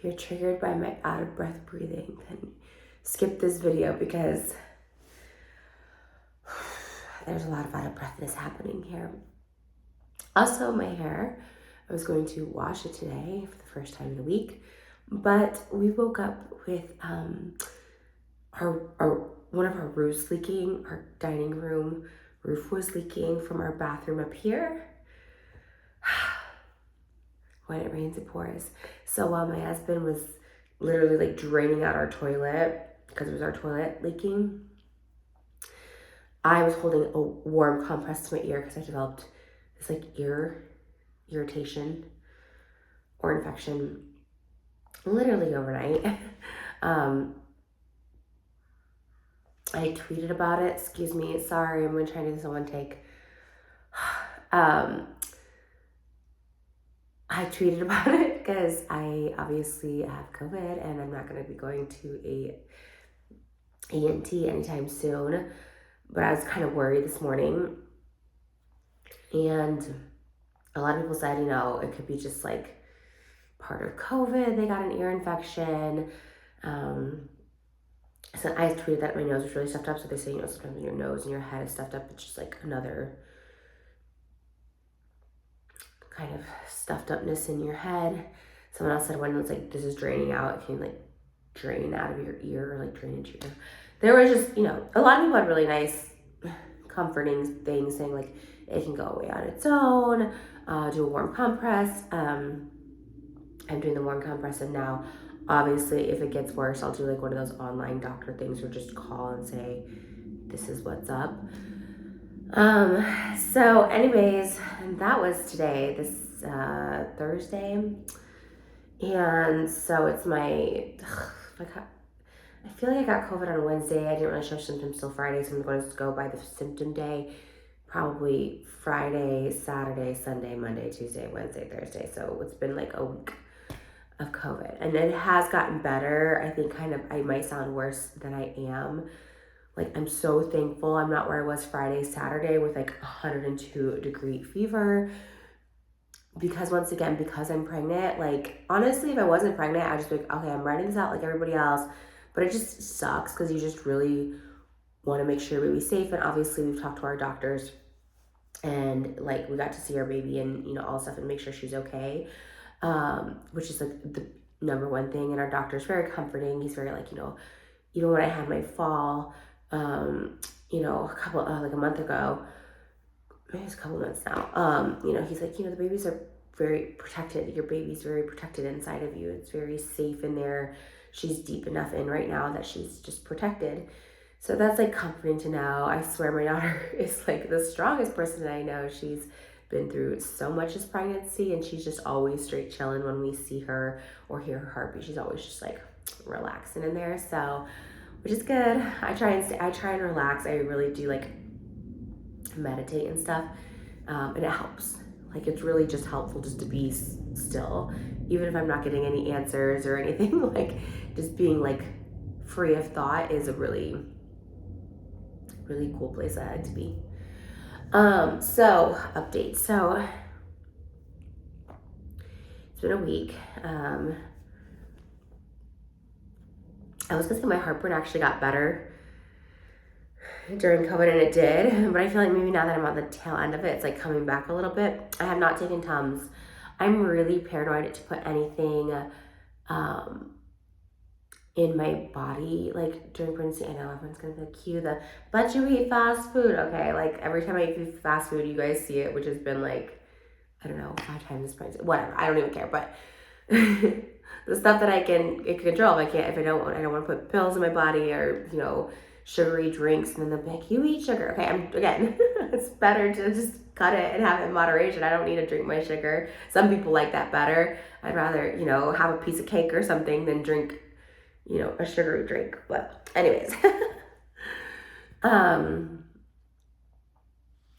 if you're triggered by my out of breath breathing, then skip this video because there's a lot of out of breathness happening here. Also, my hair, I was going to wash it today for the first time in the week, but we woke up with one of our roofs leaking. Our dining room roof was leaking from our bathroom up here. When it rains, it pours. So while my husband was literally like draining out our toilet because it was our toilet leaking, I was holding a warm compress to my ear because I developed this like ear irritation or infection literally overnight. I tweeted about it. Excuse me. Sorry, I'm going to try to do this in one take. I tweeted about it because I obviously have COVID and I'm not going to be going to a ENT anytime soon. But I was kind of worried this morning. And a lot of people said, it could be just like part of COVID. They got an ear infection. So I tweeted that my nose was really stuffed up. So they say, sometimes when your nose and your head is stuffed up, it's just like another kind of stuffed upness in your head. Someone else said when it's like this is draining out, it can like drain out of your ear or like drain into your ear. There was just, a lot of people had really nice comforting things saying like it can go away on its own, do a warm compress. I'm doing the warm compress, and now obviously if it gets worse, I'll do like one of those online doctor things or just call and say, this is what's up. So anyways, that was today, this Thursday. And so it's I feel like I got COVID on Wednesday. I didn't really show symptoms till Friday, so I'm going to go by the symptom day. Probably Friday, Saturday, Sunday, Monday, Tuesday, Wednesday, Thursday. So it's been like a week of COVID. And it has gotten better. I think I might sound worse than I am. Like, I'm so thankful I'm not where I was Friday, Saturday with like 102-degree fever. Because once again, because I'm pregnant, like, honestly, if I wasn't pregnant, I'd just be like, okay, I'm writing this out like everybody else. But it just sucks because you just really want to make sure your baby's safe. And obviously, we've talked to our doctors and like we got to see our baby and, all stuff and make sure she's okay. Which is like the number one thing. And our doctor's very comforting. He's very like, even when I had my fall, a couple, like a month ago, maybe it's a couple months now, he's like, the babies are very protected. Your baby's very protected inside of you. It's very safe in there. She's deep enough in right now that she's just protected. So that's like comforting to know. I swear my daughter is like the strongest person that I know. She's been through so much as pregnancy and she's just always straight chilling when we see her or hear her heartbeat. She's always just like relaxing in there. So, which is good. I try and relax. I really do like meditate and stuff. And it helps. Like, it's really just helpful just to be still, even if I'm not getting any answers or anything. Like, just being like free of thought is a really, really cool place I like to be. So update. So it's been a week. I was gonna say my heartburn actually got better during COVID, and it did, but I feel like maybe now that I'm on the tail end of it, it's like coming back a little bit. I have not taken Tums. I'm really paranoid to put anything in my body, like during pregnancy. I know everyone's gonna be like, cue the, but you eat fast food. Okay, like every time I eat fast food, you guys see it, which has been like, I don't know, 5 times this pregnancy, whatever, I don't even care, but the stuff that I can control, if I don't want to put pills in my body or, sugary drinks, and then they'll be like, you eat sugar. Okay, it's better to just cut it and have it in moderation. I don't need to drink my sugar. Some people like that better. I'd rather, have a piece of cake or something than drink, a sugary drink. But anyways,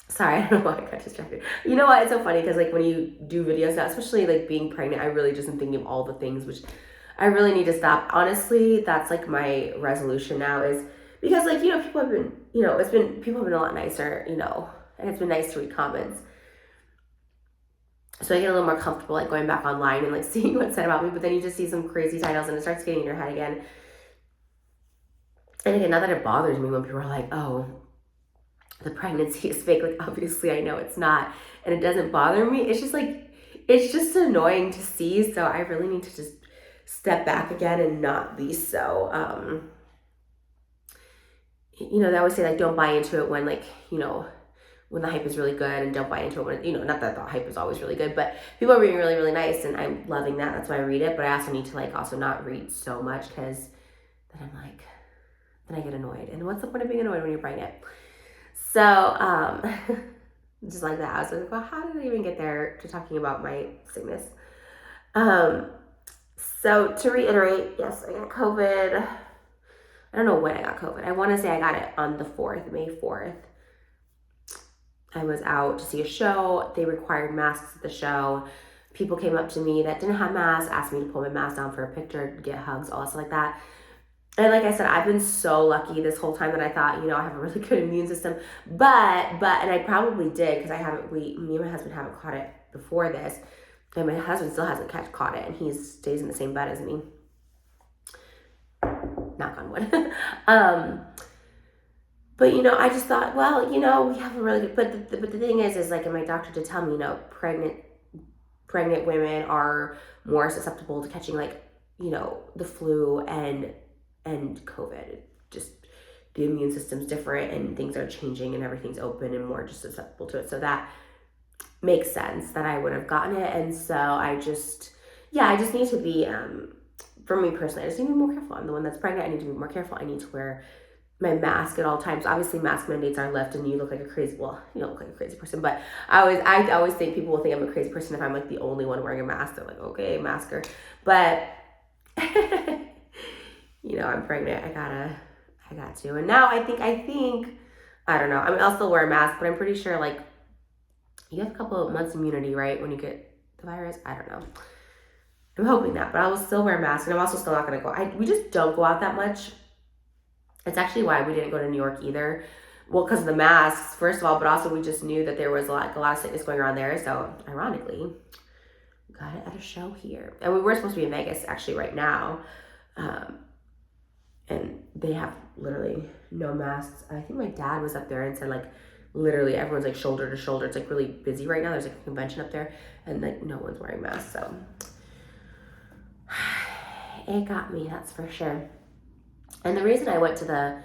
sorry, I don't know why I got distracted. You know what? It's so funny because like when you do videos now, especially like being pregnant, I really just am thinking of all the things which I really need to stop. Honestly, that's like my resolution now is because like, people have been, people have been a lot nicer, and it's been nice to read comments. So I get a little more comfortable like going back online and like seeing what's said about me, but then you just see some crazy titles and it starts getting in your head again. And again, not that it bothers me when people are like, oh, the pregnancy is fake. Like, obviously I know it's not, and it doesn't bother me. It's just like, it's just annoying to see. So I really need to just step back again and not be so, they always say like, don't buy into it when like, when the hype is really good, and don't buy into it when, not that the hype is always really good, but people are being really, really nice and I'm loving that. That's why I read it. But I also need to like also not read so much, because then I'm like, then I get annoyed. And what's the point of being annoyed when you're pregnant? So, just like that, I was like, well, how did I even get there to talking about my sickness? So to reiterate, yes, I got COVID. I don't know when I got COVID. I want to say I got it on the 4th, May 4th. I was out to see a show. They required masks at the show. People came up to me that didn't have masks, asked me to pull my mask down for a picture, get hugs, all stuff like that. And like I said, I've been so lucky this whole time that I thought, I have a really good immune system. But, and I probably did, because me and my husband haven't caught it before this. And my husband still hasn't caught it, and he stays in the same bed as me. Knock on wood. But, I just thought, well, we have a really good, but the thing is like, and my doctor did tell me, pregnant women are more susceptible to catching like, the flu and COVID. Just the immune system's different and things are changing and everything's open and more just susceptible to it. So that makes sense that I would have gotten it. And so I just need to be, for me personally, I just need to be more careful. I'm the one that's pregnant. I need to be more careful. I need to wear my mask at all times. Obviously mask mandates are lifted and you look like a crazy, well, you don't look like a crazy person, but I always think people will think I'm a crazy person if I'm like the only one wearing a mask. They're like, okay, masker. But I'm pregnant. I got to. And now I think, I don't know. I mean, I'll still wear a mask, but I'm pretty sure like you have a couple of months immunity, right? When you get the virus. I don't know. I'm hoping that, but I will still wear a mask, and I'm also still not going to go. We just don't go out that much. It's actually why we didn't go to New York either. Well, because of the masks, first of all, but also we just knew that there was a lot of sickness going around there. So ironically, we got it at a show here. And we were supposed to be in Vegas actually right now. And they have literally no masks. I think my dad was up there and said like, literally everyone's like shoulder to shoulder. It's like really busy right now. There's like a convention up there and like no one's wearing masks. So it got me, that's for sure. And the reason I went to the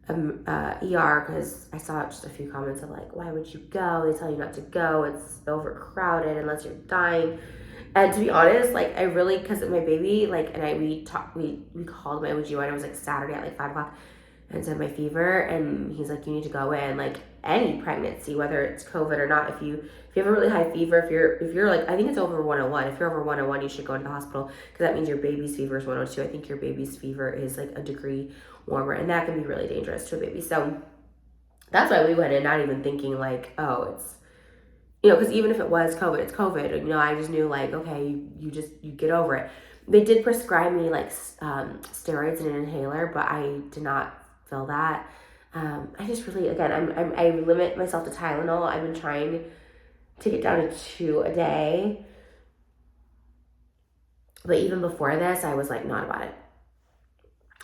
ER, because I saw just a few comments of like, why would you go? They tell you not to go. It's overcrowded unless you're dying. And to be honest, like I really, because of my baby, like, and we called my OBGYN. It was like Saturday at like 5 o'clock and said my fever. And he's like, you need to go in. Like any pregnancy, whether it's COVID or not, if you have a really high fever, if you're like, I think it's over 101. If you're over 101, you should go into the hospital, because that means your baby's fever is 102. I think your baby's fever is like a degree warmer, and that can be really dangerous to a baby. So that's why we went in, not even thinking like, oh, it's, because even if it was COVID, it's COVID. I just knew like, okay, you get over it. They did prescribe me like steroids and an inhaler, but I did not feel that. I just really, again, I limit myself to Tylenol. I've been trying to get down to 2 a day. But even before this, I was like, not about it.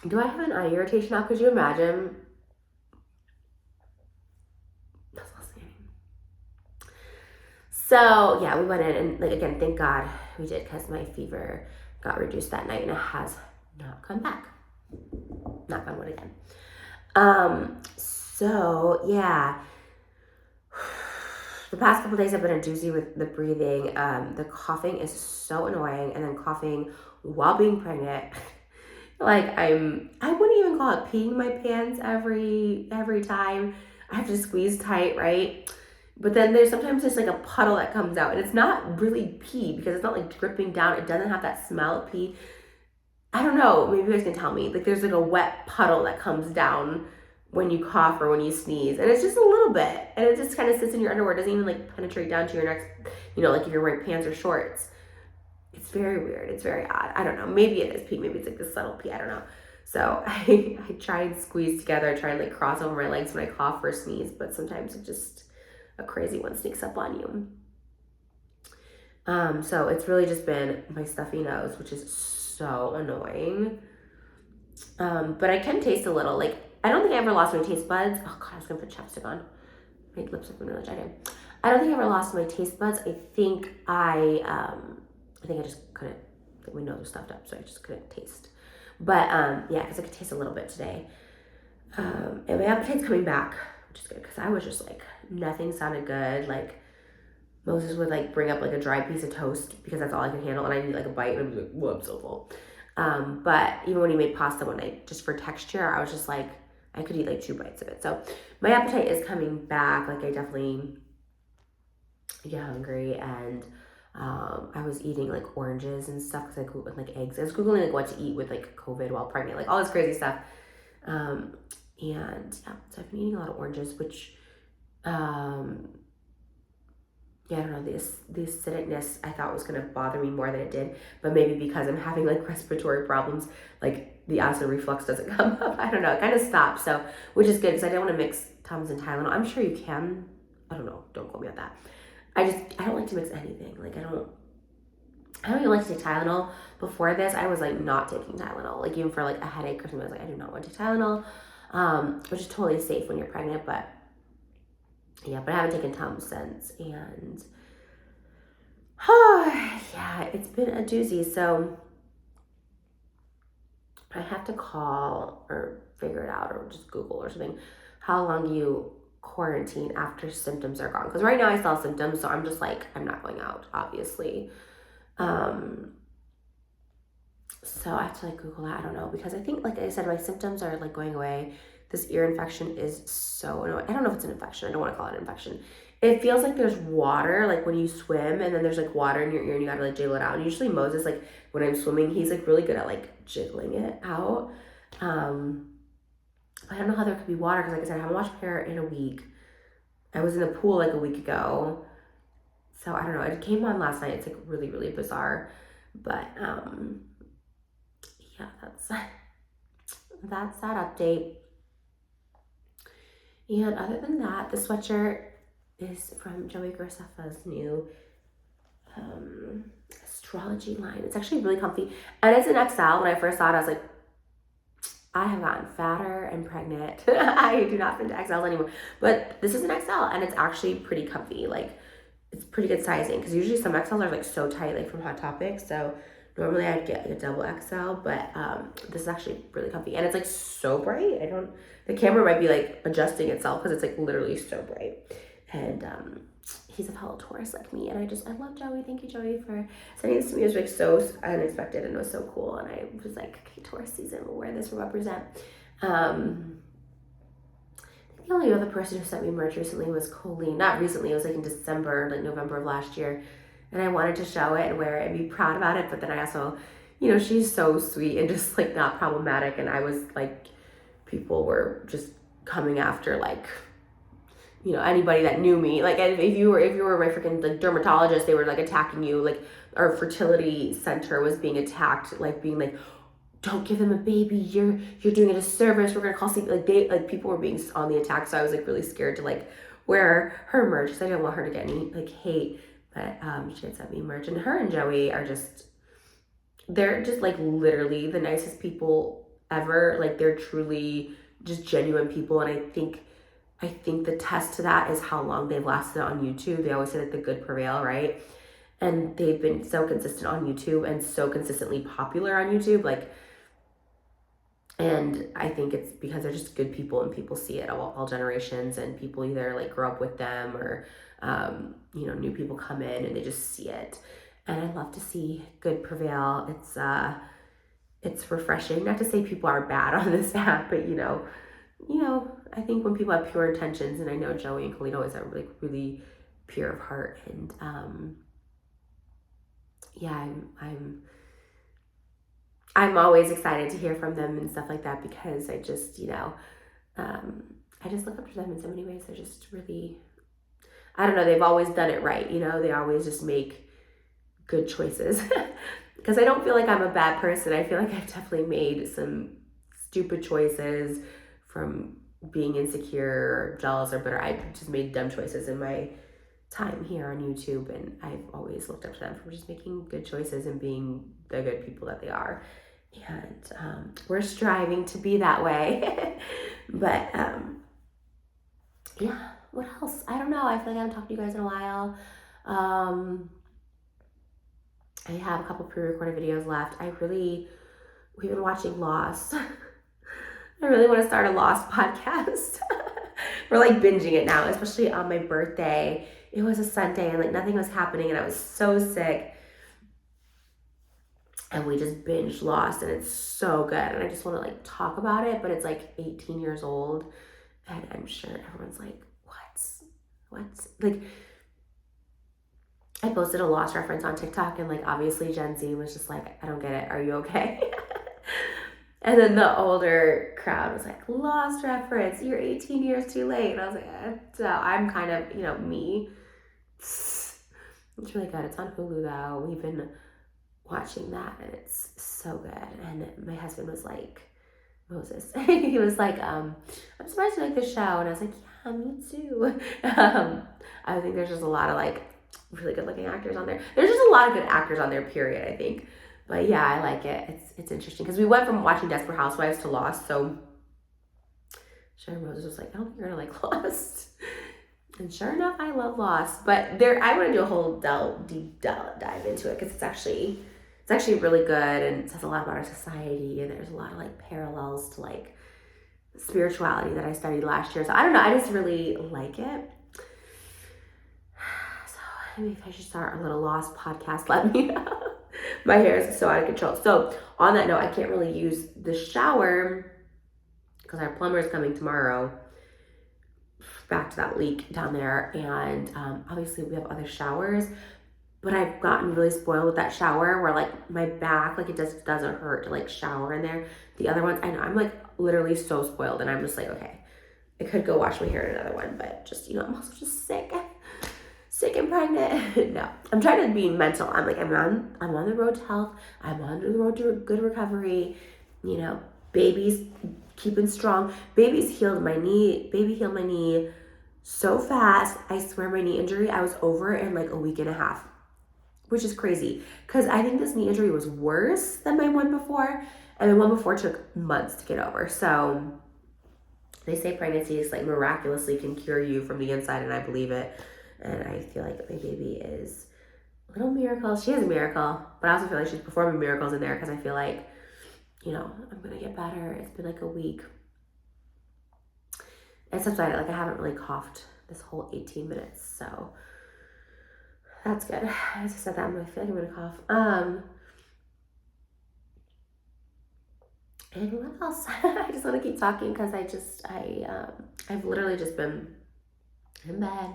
Do I have an eye irritation now? Could you imagine? So yeah, we went in and like, again, thank God we did, because my fever got reduced that night and it has not come back. Knock on wood again. So yeah, the past couple days have been a doozy with the breathing. The coughing is so annoying, and then coughing while being pregnant. Like I wouldn't even call it peeing my pants every time. I have to squeeze tight, right? But then there's like a puddle that comes out, and it's not really pee because it's not like dripping down. It doesn't have that smell of pee. I don't know. Maybe you guys can tell me. Like there's like a wet puddle that comes down when you cough or when you sneeze, and it's just a little bit, and it just kind of sits in your underwear. It doesn't even like penetrate down to your neck, like if you're wearing pants or shorts. It's very weird. It's very odd. I don't know. Maybe it is pee. Maybe it's like this subtle pee. I don't know. So I try and squeeze together. I try and like cross over my legs when I cough or sneeze, but sometimes it just, a crazy one sneaks up on you. So it's really just been my stuffy nose, which is so annoying. But I can taste a little. Like, I don't think I ever lost my taste buds. Oh God, I was gonna put chapstick on. My lips have been really dry. I don't think I ever lost my taste buds. I think I just couldn't. I think my nose was stuffed up, so I just couldn't taste. But yeah, because I could taste a little bit today. And my appetite's coming back, which is good because I was just like nothing sounded good. Like Moses would like bring up like a dry piece of toast because that's all I could handle, and I need like a bite, and I'm like, whoa, I'm so full. But even when he made pasta one night, just for texture, I was just like, I could eat like 2 bites of it. So my appetite is coming back. Like I definitely get hungry, and I was eating like oranges and stuff because with like eggs. I was googling like what to eat with like COVID while pregnant, like all this crazy stuff. And yeah, so I've been eating a lot of oranges, which yeah, I don't know, the acidicness I thought was gonna bother me more than it did, but maybe because I'm having like respiratory problems, like the acid reflux doesn't come up. I don't know, it kind of stopped. So, which is good because I don't want to mix Tums and Tylenol. I'm sure you can. I don't know. Don't quote me on that. I don't like to mix anything. Like I don't even like to take Tylenol. Before this, I was like not taking Tylenol. Like even for like a headache or something, I was like, I do not want to take Tylenol, which is totally safe when you're pregnant, but yeah, but I haven't taken Tums since, and yeah, it's been a doozy. So I have to call or figure it out or just Google or something how long you quarantine after symptoms are gone. Because right now I still have symptoms, so I'm just like, I'm not going out, obviously. So I have to like Google that. I don't know, because I think, like I said, my symptoms are like going away. This ear infection is so annoying. I don't know if it's an infection. I don't want to call it an infection. It feels like there's water, like when you swim, and then there's like water in your ear, and you gotta like jiggle it out. And usually Moses, like when I'm swimming, he's like really good at like jiggling it out. I don't know how there could be water because, like I said, I haven't washed my hair in a week. I was in the pool like a week ago, so I don't know. It came on last night. It's like really, really bizarre, but yeah, that's that update. And other than that, the sweatshirt is from Joey Graceffa's new astrology line. It's actually really comfy, and it's an XL. When I first saw it, I was like, I have gotten fatter and pregnant. I do not fit into XLs anymore, but this is an XL, and it's actually pretty comfy. Like it's pretty good sizing because usually some XLs are like so tight, like from Hot Topic. So normally I'd get like a double XL, but this is actually really comfy, and it's like so bright. The camera might be like adjusting itself because it's like literally so bright. And he's a fellow Taurus like me, and I love Joey. Thank you, Joey, for sending this to me. It was like so unexpected, and it was so cool. And I was like, okay, Taurus season, we'll wear this, we'll represent. The only other person who sent me merch recently was Colleen. Not recently, it was like in December, like November of last year. And I wanted to show it and wear it and be proud about it. But then I also, she's so sweet and just like not problematic. And I was like, people were just coming after like, anybody that knew me. Like if you were my freaking like dermatologist, they were like attacking you. Like our fertility center was being attacked, like being like, don't give them a baby, you're doing a disservice, we're gonna call like people were being on the attack. So I was like really scared to like wear her merch because I didn't want her to get any like hate. But she had sent me merch, and her and Joey they're just like literally the nicest people ever. Like they're truly just genuine people, and I think the test to that is how long they've lasted on YouTube. They always say that the good prevail, right? And they've been so consistent on YouTube and so consistently popular on YouTube, like. And I think it's because they're just good people, and people see it all generations, and people either like grow up with them or, new people come in and they just see it. And I love to see good prevail. It's refreshing. Not to say people are bad on this app, but I think when people have pure intentions, and I know Joey and Colleen always are like really pure of heart, and yeah, I'm always excited to hear from them and stuff like that because I just, I just look up to them in so many ways. They're just really, I don't know, they've always done it right. They always just make good choices because I don't feel like I'm a bad person. I feel like I've definitely made some stupid choices from being insecure or jealous or bitter. I just made dumb choices in my time here on YouTube, and I've always looked up to them for just making good choices and being the good people that they are. And we're striving to be that way. But yeah, what else? I don't know. I feel like I haven't talked to you guys in a while. I have a couple pre-recorded videos left. We've been watching Lost. I really want to start a Lost podcast. We're like binging it now, especially on my birthday. It was a Sunday and like nothing was happening and I was so sick. And we just binged Lost and it's so good. And I just want to like talk about it, but it's like 18 years old. And I'm sure everyone's like, what's like, I posted a Lost reference on TikTok and like obviously Gen Z was just like, I don't get it. Are you okay? And then the older crowd was like, Lost reference, you're 18 years too late. And I was like, so I'm kind of, me. It's really good. It's on Hulu though. We've been watching that and it's so good. And my husband was like, Moses, he was like, I'm surprised you like the show. And I was like, yeah, me too. I think there's just a lot of like really good looking actors on there. There's just a lot of good actors on there, period, I think. But yeah, I like it. It's interesting because we went from watching Desperate Housewives to Lost. So sure, Moses was like, I don't think you're gonna like Lost. And sure enough, I love Lost. But I want to do a whole deep dive into it because it's actually really good and it says a lot about our society and there's a lot of like parallels to like spirituality that I studied last year. So I don't know, I just really like it. So maybe if I should start a little Lost podcast, let me know. My hair is so out of control. So on that note, I can't really use the shower because our plumber is coming tomorrow. Back to that leak down there. And obviously we have other showers, but I've gotten really spoiled with that shower where like my back, like it just doesn't hurt to like shower in there. The other ones, I know I'm like literally so spoiled and I'm just like, okay, I could go wash my hair in another one, but just, I'm also just sick and pregnant. No, I'm trying to be mental. I'm like, I'm on the road to health. I'm on the road to good recovery. Baby's keeping strong. Baby healed my knee so fast. I swear my knee injury, I was over it in like a week and a half, which is crazy because I think this knee injury was worse than my one before. And the one before took months to get over. So they say pregnancy is like miraculously can cure you from the inside, and I believe it. And I feel like my baby is a little miracle. She is a miracle, but I also feel like she's performing miracles in there because I feel like, I'm going to get better. It's been like a week. And subsided. Like I haven't really coughed this whole 18 minutes. So that's good. As I said that, I feel like I'm going to cough. And what else? I just want to keep talking because I've literally just been in bed.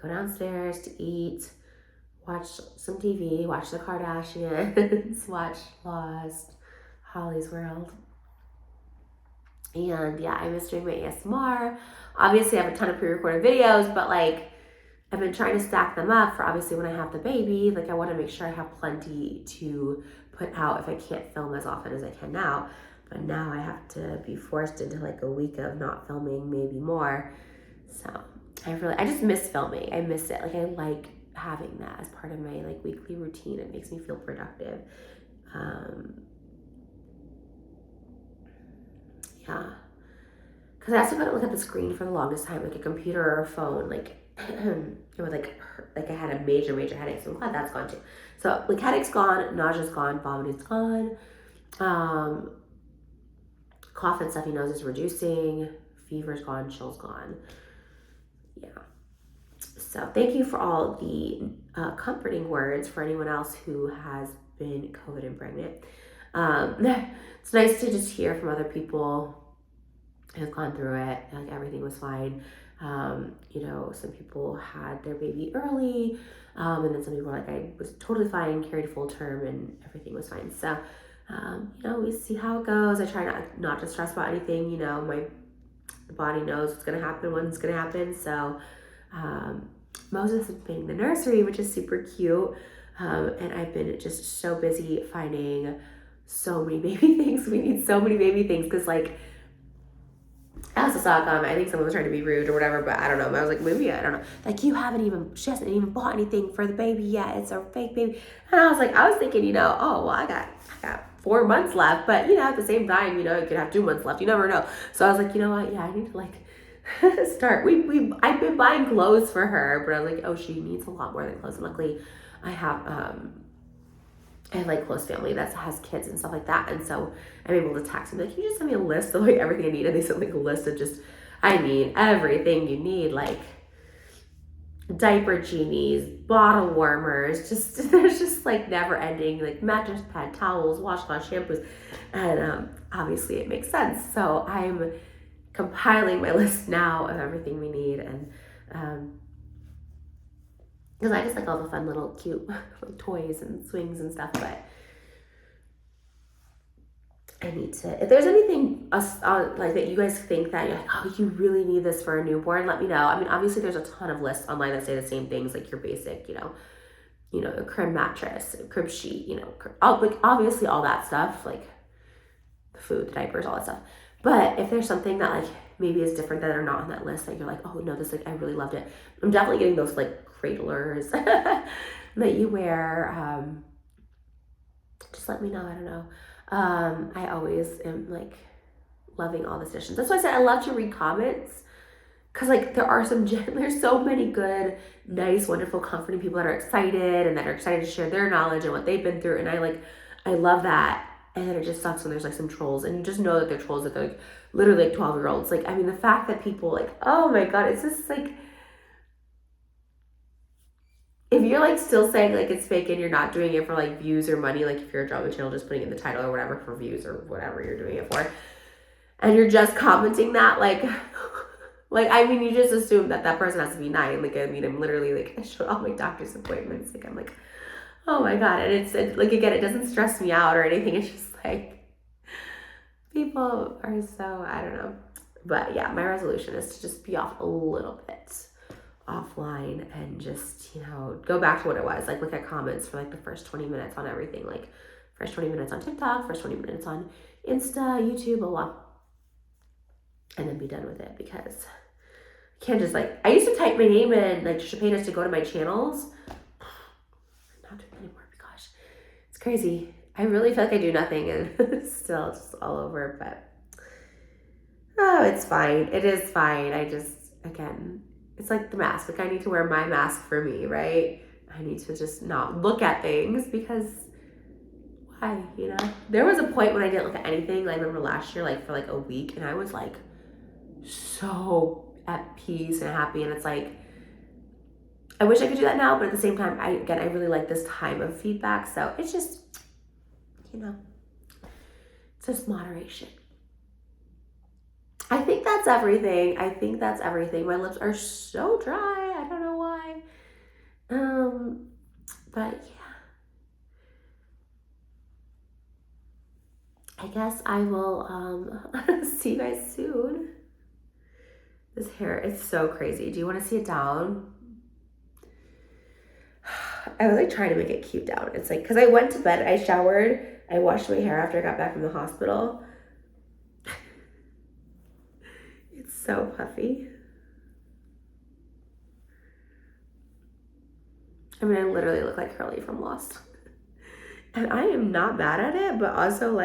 Go downstairs to eat, watch some TV, watch the Kardashians, watch Lost, Holly's World. And yeah, I miss doing my ASMR. Obviously, I have a ton of pre-recorded videos, but like I've been trying to stack them up for obviously when I have the baby. Like I want to make sure I have plenty to put out if I can't film as often as I can now. But now I have to be forced into like a week of not filming, maybe more. So I just miss filming. I miss it. Like I like having that as part of my like weekly routine. It makes me feel productive. Yeah. Cause I also couldn't look at the screen for the longest time, like a computer or a phone. Like it would like hurt. Like I had a major headache. So I'm glad that's gone too. So like headache's gone, nausea's gone, vomiting's gone. Cough and stuffy nose is reducing. Fever's gone, chill's gone. Yeah. So thank you for all the comforting words for anyone else who has been COVID and pregnant. It's nice to just hear from other people who've gone through it. Like everything was fine. Some people had their baby early, and then some people were like, I was totally fine, carried full term, and everything was fine. So, we see how it goes. I try not to stress about anything. My body knows what's going to happen when it's going to happen. So, Moses has been in the nursery, which is super cute. And I've been just so busy finding so many baby things. We need so many baby things because like I also saw a comment, I think someone was trying to be rude or whatever, but I don't know. I was like, maybe, I don't know. Like, she hasn't even bought anything for the baby yet. It's a fake baby. And I was thinking, oh, well, I got 4 months left, but at the same time, you could have 2 months left. You never know. So I was like, you know what? Yeah, I need to start. I've been buying clothes for her, but I was like, oh, she needs a lot more than clothes. And luckily I have close family that has kids and stuff like that, and so I'm able to text them like, can you just send me a list of everything I need? And they sent a list of just, everything you need, like diaper genies, bottle warmers, there's just never ending, mattress pad, towels, washcloth, shampoos, and obviously it makes sense. So I'm compiling my list now of everything we need, and because I just like all the fun little cute toys and swings and stuff, but I need to, if there's anything that you guys think that you're like, oh, you really need this for a newborn, let me know. Obviously there's a ton of lists online that say the same things, like your basic, a crib mattress, a crib sheet, obviously all that stuff, like the food, the diapers, all that stuff. But if there's something that maybe is different that are not on that list that you're like, oh no, this I really loved it, I'm definitely getting those cradlers that you wear. Just let me know. I don't know. I always am loving all the suggestions. That's why I said I love to read comments, because there are there's so many good, nice, wonderful, comforting people that are excited and that are excited to share their knowledge and what they've been through, and I love that. And then it just sucks when there's some trolls, and you just know that they're trolls, that they're literally 12-year-olds. The fact that people oh my god, it's just if you're still saying it's fake and you're not doing it for views or money, if you're a drama channel just putting in the title or whatever for views or whatever you're doing it for, and you're just commenting that you just assume that person has to be 9. I'm literally I showed all my doctor's appointments. I'm oh my god. And it's again, it doesn't stress me out or anything. It's just people are so, I don't know. But yeah, my resolution is to just be off a little bit offline and just, go back to what it was. Look at comments for the first 20 minutes on everything. First 20 minutes on TikTok, first 20 minutes on Insta, YouTube, blah, blah. And then be done with it, because I can't just I used to type my name in, Trisha Paytas, to go to my channels. I'm not doing it anymore. Gosh, it's crazy. I really feel I do nothing and still just all over, but oh, it's fine. It is fine. I just, again, it's the mask. I need to wear my mask for me, right? I need to just not look at things, because why, There was a point when I didn't look at anything. I remember last year, for a week, and I was so at peace and happy, and it's I wish I could do that now, but at the same time, I really like this time of feedback, so it's just, it's just moderation. I think that's everything. My lips are so dry. I don't know why. But yeah. I guess I will see you guys soon. This hair is so crazy. Do you want to see it down? I was trying to make it cute down. It's because I went to bed, I showered, I washed my hair after I got back from the hospital. It's so puffy. I literally look like Curly from Lost. And I am not mad at it, but also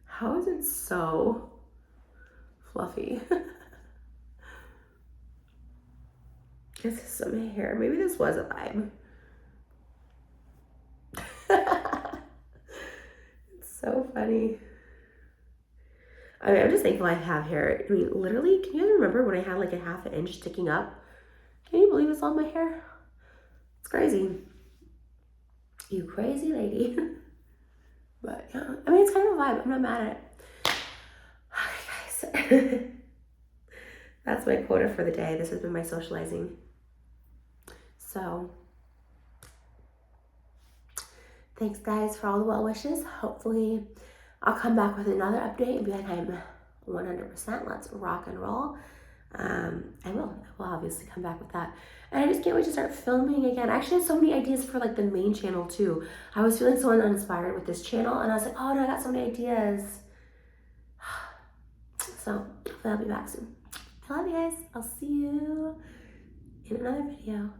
how is it so fluffy? This is some hair. Maybe this was a vibe. It's so funny. I'm just thankful I have hair. Literally, can you guys remember when I had a half an inch sticking up? Can you believe it's on my hair? It's crazy. You crazy lady. But yeah, it's kind of a vibe. I'm not mad at it. Okay, guys. That's my quota for the day. This has been my socializing. So, thanks guys for all the well wishes. Hopefully I'll come back with another update and be I'm 100%. Let's rock and roll. I will obviously come back with that. And I just can't wait to start filming again. I actually have so many ideas for the main channel too. I was feeling so uninspired with this channel, and I was oh no, I got so many ideas. So hopefully I'll be back soon. I love you guys. I'll see you in another video.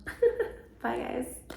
Bye, guys.